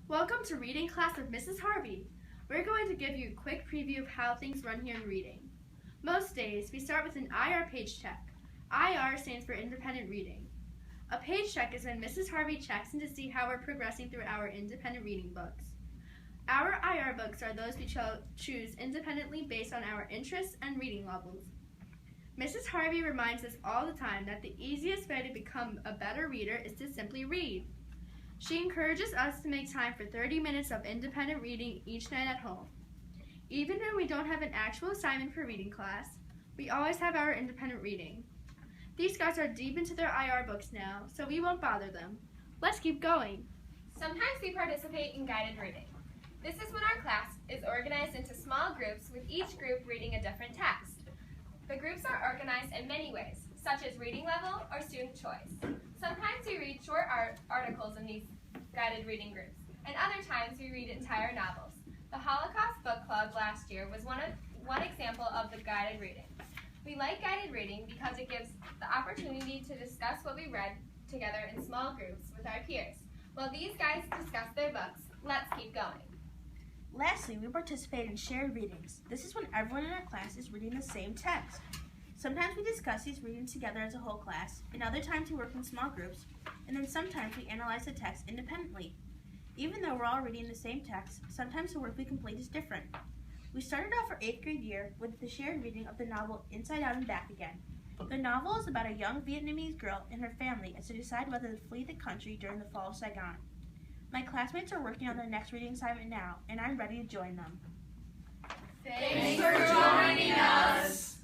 Welcome to Reading Class with Mrs. Harvey. We're going to give you a quick preview of how things run here in reading. Most days, we start with an IR page check. IR stands for Independent Reading. A page check is when Mrs. Harvey checks in to see how we're progressing through our independent reading books. Our IR books are those we choose independently based on our interests and reading levels. Mrs. Harvey reminds us all the time that the easiest way to become a better reader is to simply read. She encourages us to make time for 30 minutes of independent reading each night at home. Even when we don't have an actual assignment for reading class, we always have our independent reading. These guys are deep into their IR books now, so we won't bother them. Let's keep going. Sometimes we participate in guided reading. This is when our class is organized into small groups with each group reading a different text. The groups are organized in many ways, such as reading level or student choice. Sometimes we read short articles in these guided reading groups, and other times we read entire novels. The Holocaust Book Club last year was one example of the guided reading. We like guided reading because it gives the opportunity to discuss what we read together in small groups with our peers. While these guys discuss their books, let's keep going. Lastly, we participate in shared readings. This is when everyone in our class is reading the same text. Sometimes we discuss these readings together as a whole class, and other times we work in small groups, and then sometimes we analyze the text independently. Even though we're all reading the same text, sometimes the work we complete is different. We started off our 8th grade year with the shared reading of the novel Inside Out and Back Again. The novel is about a young Vietnamese girl and her family as they decide whether to flee the country during the fall of Saigon. My classmates are working on their next reading assignment now, and I'm ready to join them. Thanks for joining us.